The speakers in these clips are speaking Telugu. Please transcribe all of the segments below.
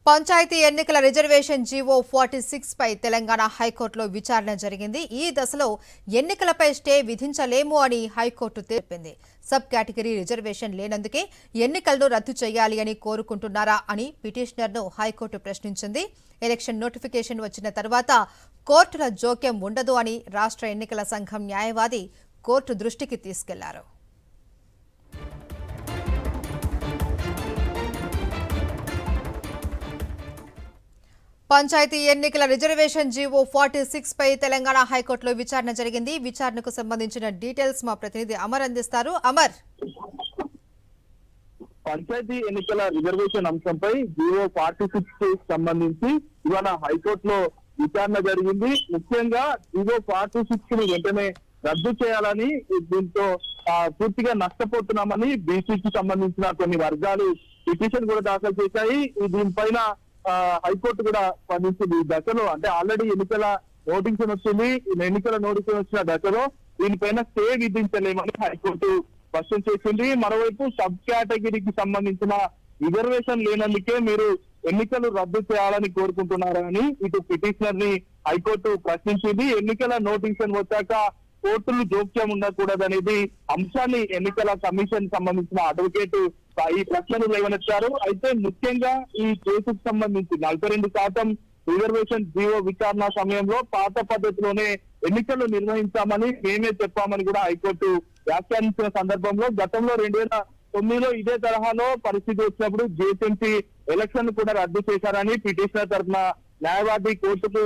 పంచాయతీ ఎన్నికల రిజర్వేషన్ జీవో 46 పై తెలంగాణ హైకోర్టులో విచారణ జరిగింది. ఈ దశలో ఎన్నికలపై స్టే విధించలేము అని హైకోర్టు తెలిపింది. సబ్ కేటగిరీ రిజర్వేషన్ లేనందుకే ఎన్నికలను రద్దు చేయాలి అని కోరుకుంటున్నారా అని పిటిషనర్ను హైకోర్టు ప్రశ్నించింది. ఎలక్షన్ నోటిఫికేషన్ వచ్చిన తర్వాత కోర్టుల జోక్యం ఉండదు అని రాష్ట్ర ఎన్నికల సంఘం న్యాయవాది కోర్టు దృష్టికి తీసుకెళ్లారు. పంచాయతీ ఎన్నికల రిజర్వేషన్ జీవో 46 పై తెలంగాణ హైకోర్టులో విచారణ జరిగింది. విచారణకు సంబంధించిన డీటెయిల్స్ మా ప్రతినిధి అమర్ అందిస్తారు. అమర్, పంచాయతీ ఎన్నికల రిజర్వేషన్ అంశంపై జీవో 46 కి సంబంధించి ఇవాళ హైకోర్టులో విచారణ జరిగింది. ముఖ్యంగా జీవో 46 ని వెంటనే రద్దు చేయాలని, దీంతో పూర్తిగా నష్టపోతున్నామని బీసీకి సంబంధించిన కొన్ని వర్గాలు పిటిషన్ కూడా దాఖలు చేశాయి. దీనిపైన హైకోర్టు కూడా స్పందించింది. ఈ దశలో అంటే ఆల్రెడీ ఎన్నికల నోటిఫికేషన్ వచ్చింది. ఎన్నికల నోటిఫికేషన్ వచ్చిన దశలో దీనిపైన స్టే విధించలేమని హైకోర్టు స్పష్టం చేసింది. మరోవైపు సబ్ కేటగిరీకి సంబంధించిన రిజర్వేషన్ లేనందుకే మీరు ఎన్నికలు రద్దు చేయాలని కోరుకుంటున్నారని ఇటు పిటిషనర్ ని హైకోర్టు ప్రశ్నించింది. ఎన్నికల నోటిఫికేషన్ వచ్చాక కోర్టులు జోక్యం ఉండకూడదనేది అంశాన్ని ఎన్నికల కమిషన్ సంబంధించిన అడ్వకేట్ ఈ ప్రశ్నలు లేవనెత్తారు. అయితే ముఖ్యంగా ఈ కేసుకు సంబంధించి 42% రిజర్వేషన్ జీవో విచారణ సమయంలో పాత పద్ధతిలోనే ఎన్నికలు నిర్వహించామని మేమే చెప్పామని కూడా హైకోర్టు వ్యాఖ్యానించిన సందర్భంలో గతంలో 2009లో ఇదే తరహాలో పరిస్థితి వచ్చినప్పుడు జిహెచ్ఎంసీ ఎలక్షన్ కూడా రద్దు చేశారని పిటిషనర్ తరఫున న్యాయవాది కోర్టుకు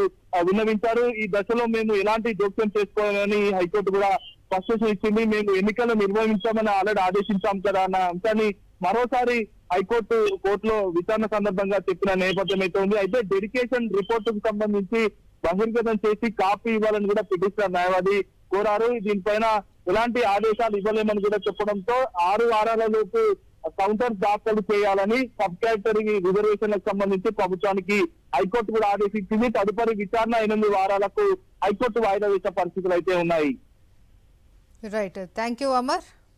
విన్నవించారు. ఈ దశలో మేము ఎలాంటి జోక్యం చేసుకోవాలని హైకోర్టు కూడా స్పష్టం ఇచ్చింది. మేము ఎన్నికలు నిర్వహించామని ఆల్రెడీ ఆదేశించాం కదా అన్న అంశాన్ని మరోసారి హైకోర్టు కోర్టులో విచారణ సందర్భంగా చెప్పిన నేపథ్యం అయితే ఉంది. అయితే డెడికేషన్ రిపోర్టుకు సంబంధించి బహిర్గతం చేసి కాపీ ఇవ్వాలని కూడా పిటిషనర్ న్యాయవాది కోరారు. దీనిపైన ఎలాంటి ఆదేశాలు ఇవ్వలేమని కూడా చెప్పడంతో 6 వారాలలోపు కౌంటర్ దాఖలు చేయాలని సబ్ కేటగిరీ రిజర్వేషన్లకు సంబంధించి ప్రభుత్వానికి హైకోర్టు కూడా ఆదేశించింది. తదుపరి విచారణ 8 వారాలకు హైకోర్టు వాయిదా వేసే పరిస్థితులు అయితే ఉన్నాయి. Right, thank you Amar.